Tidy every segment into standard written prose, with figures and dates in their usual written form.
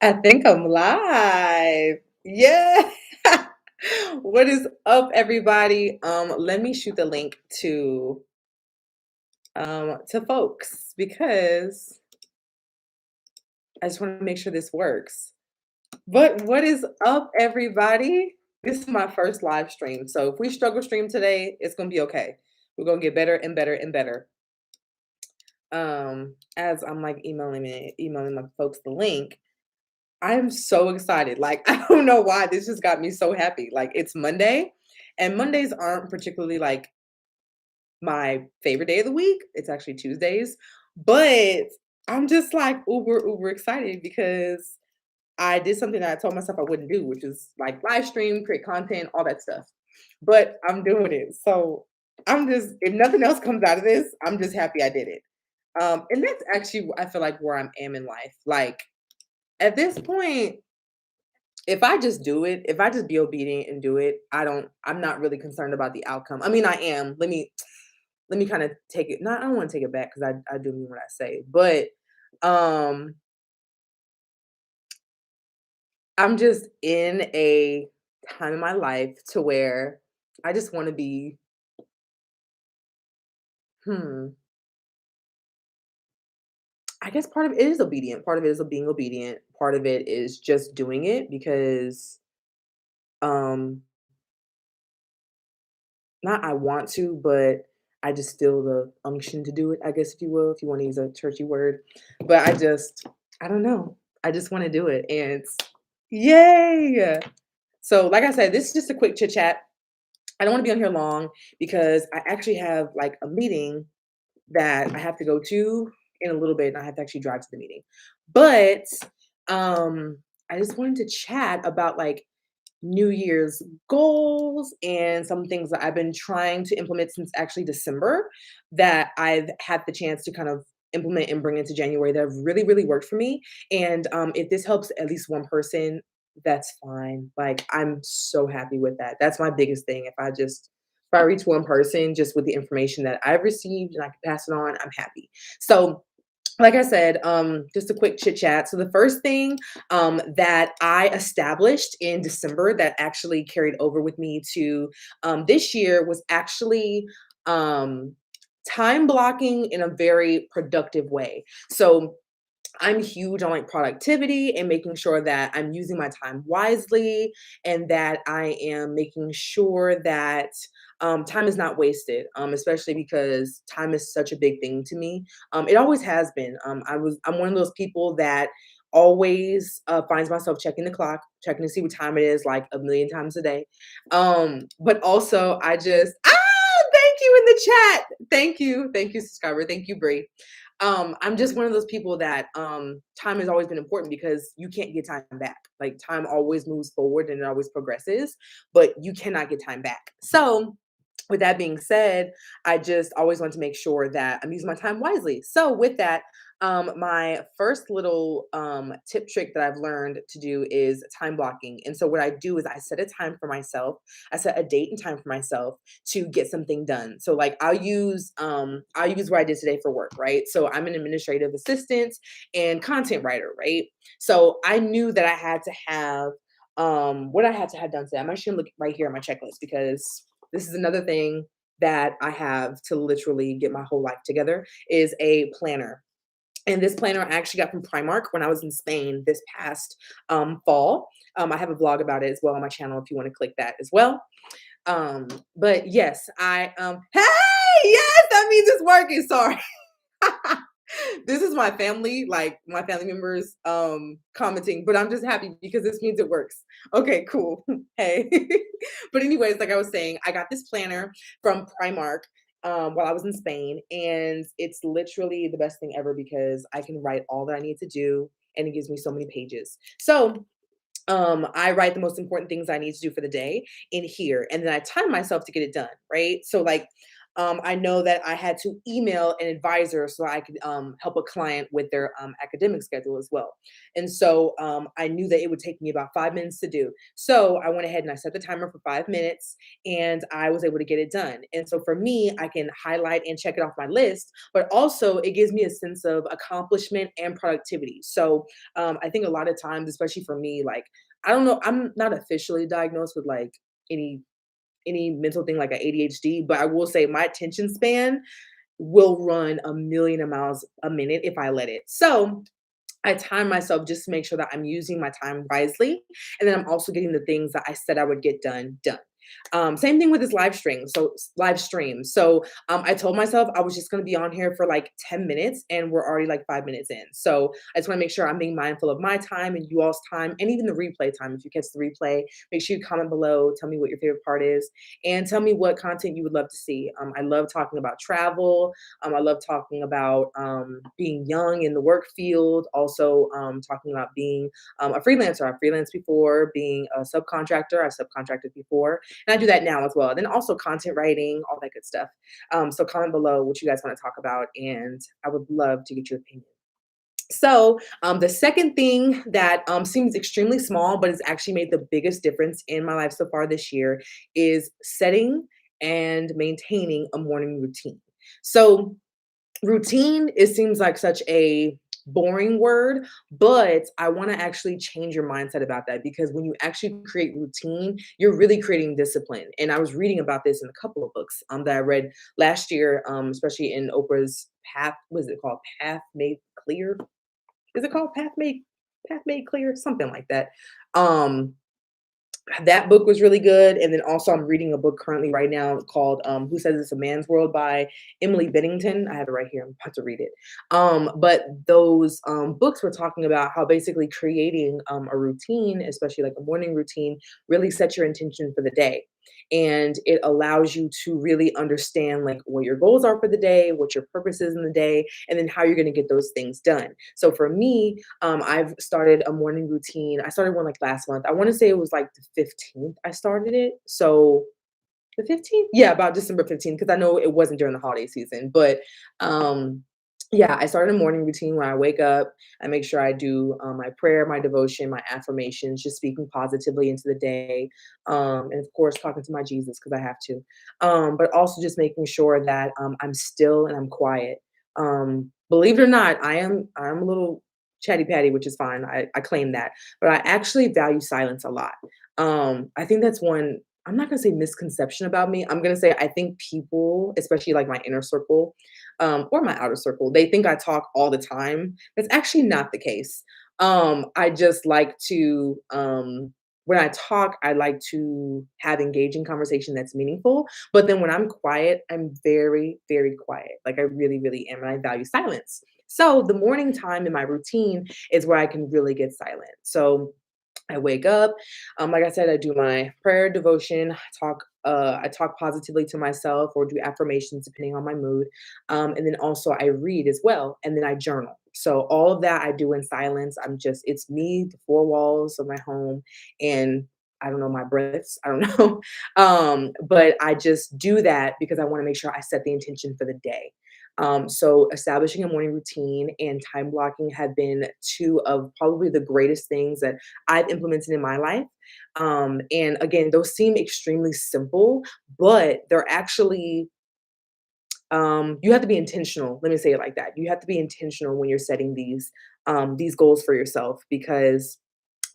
I think I'm live. Yeah. What is up, everybody? Let me shoot the link to folks because I just want to make sure this works. But what is up, everybody? This is my first live stream. So if we struggle stream today, it's gonna be okay. We're gonna get better and better and better. As I'm like emailing my folks the link. I'm so excited. Like, I don't know why this just got me so happy. Like, it's Monday, and Mondays aren't particularly like my favorite day of the week. It's actually Tuesdays, but I'm just like uber excited because I did something that I told myself I wouldn't do, which is like live stream, create content, all that stuff. But I'm doing it. So I'm just, if nothing else comes out of this, I'm just happy I did it. And that's actually, I feel like where I am in life. Like, at this point, if I just do it, if I just be obedient and do it, I'm not really concerned about the outcome. I mean, I am. Let me kind of take it. Not I don't want to take it back because I do mean what I say. But um I'm just in a time in my life to where I just want to be hmm I guess part of it is obedient. Part of it is being obedient. Part of it is just doing it because um not I want to, but I just feel the unction to do it, I guess, if you will, if you want to use a churchy word. But I don't know. I just want to do it. And it's, yay. So, like I said, this is just a quick chit chat. I don't want to be on here long because I actually have like a meeting that I have to go to in a little bit, and I have to actually drive to the meeting. But um, I just wanted to chat about like New Year's goals and some things that I've been trying to implement since actually December that I've had the chance to kind of implement and bring into January that have really, really worked for me. And if this helps at least one person, that's fine. Like, I'm so happy with that. That's my biggest thing. If I reach one person just with the information that I've received and I can pass it on, I'm happy. So like I said, just a quick chit chat. So the first thing that I established in December that actually carried over with me to this year was actually um, time blocking in a very productive way. So I'm huge on like productivity and making sure that I'm using my time wisely and that I am making sure that time is not wasted, especially because time is such a big thing to me. It always has been. I'm one of those people that always finds myself checking the clock, checking to see what time it is, like a million times a day. But also, thank you in the chat. Thank you, subscriber. Thank you, Bree. I'm just one of those people that time has always been important because you can't get time back. Like, time always moves forward and it always progresses, but you cannot get time back. So with that being said, I just always want to make sure that I'm using my time wisely. So with that, my first little tip trick that I've learned to do is time blocking. And so what I do is I set a time for myself. I set a date and time for myself to get something done. So like I'll use what I did today for work, right? So I'm an administrative assistant and content writer, right? So I knew that I had to have what I had to have done today. I'm actually gonna look right here at my checklist because this is another thing that I have to literally get my whole life together is a planner. And this planner I actually got from Primark when I was in Spain this past fall. I have a vlog about it as well on my channel if you want to click that as well. But yes, hey, yes, that means it's working. Sorry. This is my family, like my family members commenting, but I'm just happy because this means it works. Okay, cool. Hey. But anyways, like I was saying, I got this planner from Primark while I was in Spain, and it's literally the best thing ever because I can write all that I need to do and it gives me so many pages. So I write the most important things I need to do for the day in here, and then I time myself to get it done, right? So like I know that I had to email an advisor so I could help a client with their academic schedule as well. And so I knew that it would take me about 5 minutes to do. So I went ahead and I set the timer for 5 minutes and I was able to get it done. And so for me, I can highlight and check it off my list, but also it gives me a sense of accomplishment and productivity. So I think a lot of times, especially for me, like, I don't know, I'm not officially diagnosed with like any any mental thing like a ADHD, but I will say my attention span will run a million miles a minute if I let it. So I time myself just to make sure that I'm using my time wisely, and then I'm also getting the things that I said I would get done. Same thing with this live stream. So live stream. So I told myself I was just going to be on here for like 10 minutes, and we're already like 5 minutes in. So I just want to make sure I'm being mindful of my time and you all's time, and even the replay time. If you catch the replay, make sure you comment below. Tell me what your favorite part is, and tell me what content you would love to see. I love talking about travel. I love talking about being young in the work field, also talking about being a freelancer. I've freelanced before, being a subcontractor. I've subcontracted before, and I do that now as well. Then also content writing, all that good stuff. So comment below what you guys want to talk about, and I would love to get your opinion. So, the second thing that seems extremely small, but has actually made the biggest difference in my life so far this year is setting and maintaining a morning routine. So, routine, it seems like such a boring word, but I want to actually change your mindset about that because when you actually create routine, you're really creating discipline. And I was reading about this in a couple of books that I read last year, especially in Oprah's Path, what is it called? Path Made Clear. Is it called Path Made Clear? Something like that. Um, that book was really good, and then also I'm reading a book currently right now called, Who Says It's a Man's World by Emily Bennington. I have it right here, I'm about to read it. But those, books were talking about how basically creating, a routine, especially like a morning routine, really sets your intention for the day, and it allows you to really understand, like, what your goals are for the day, what your purpose is in the day, and then how you're gonna get those things done. So for me, I've started a morning routine. I started one like last month. I want to say it was like the 15th I started it. So the 15th? Yeah, about December 15th, because I know it wasn't during the holiday season. But um, yeah, I started a morning routine where I wake up, I make sure I do my prayer, my devotion, my affirmations, just speaking positively into the day. And of course, talking to my Jesus because I have to. But also just making sure that I'm still and I'm quiet. Believe it or not, I'm a little chatty patty, which is fine. I claim that. But I actually value silence a lot. I think that's one, I'm not gonna say misconception about me. I'm gonna say I think people, especially like my inner circle, or my outer circle, they think I talk all the time. That's actually not the case. I just like to when I talk, I like to have engaging conversation that's meaningful. But then when I'm quiet, I'm very, very quiet. Like I really, really am, and I value silence. So the morning time in my routine is where I can really get silent. So I wake up, like I said, I do my prayer, devotion, I talk positively to myself or do affirmations depending on my mood. And then also I read as well, and then I journal. So all of that I do in silence. It's me, the four walls of my home, and I don't know, my breaths. I don't know. But I just do that because I want to make sure I set the intention for the day. So establishing a morning routine and time blocking have been two of probably the greatest things that I've implemented in my life. And again, those seem extremely simple, but they're actually, you have to be intentional. Let me say it like that. You have to be intentional when you're setting these goals for yourself because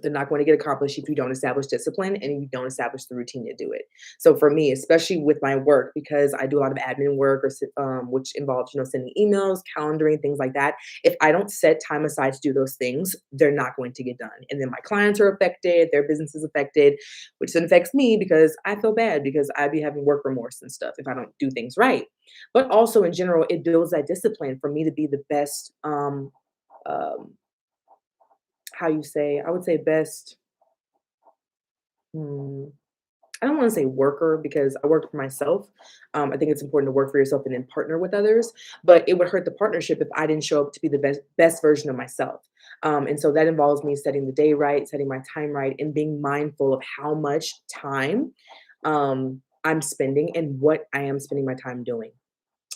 they're not going to get accomplished if you don't establish discipline and you don't establish the routine to do it. So for me, especially with my work, because I do a lot of admin work, which involves sending emails, calendaring, things like that. If I don't set time aside to do those things, they're not going to get done, and then my clients are affected, their business is affected, which then affects me because I feel bad because I'd be having work remorse and stuff if I don't do things right. But also in general, it builds that discipline for me to be the best. Um, how you say? I would say best. Hmm, I don't want to say worker because I work for myself. I think it's important to work for yourself and then partner with others. But it would hurt the partnership if I didn't show up to be the best version of myself. And so that involves me setting the day right, setting my time right, and being mindful of how much time I'm spending and what I am spending my time doing.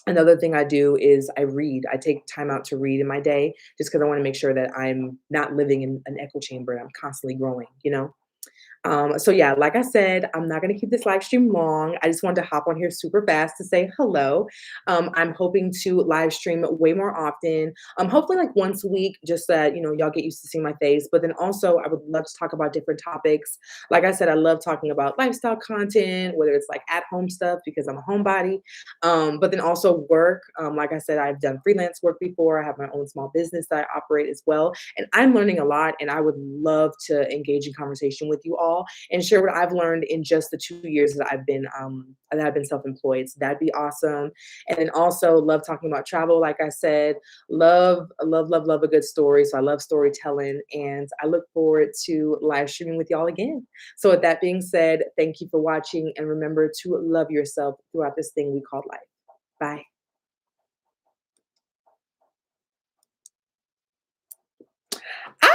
Another thing I do is I read. I take time out to read in my day just because I want to make sure that I'm not living in an echo chamber. I'm constantly growing, you know? So yeah, like I said, I'm not going to keep this live stream long. I just wanted to hop on here super fast to say hello. I'm hoping to live stream way more often. Hopefully like once a week, just so that y'all get used to seeing my face. But then also, I would love to talk about different topics. Like I said, I love talking about lifestyle content, whether it's like at home stuff because I'm a homebody. But then also work. Like I said, I've done freelance work before. I have my own small business that I operate as well, and I'm learning a lot. And I would love to engage in conversation with you all and share what I've learned in just the 2 years that I've been self-employed. So that'd be awesome. And then also love talking about travel. Like I said, love a good story. So I love storytelling, and I look forward to live streaming with y'all again. So with that being said, thank you for watching, and remember to love yourself throughout this thing we call life. Bye.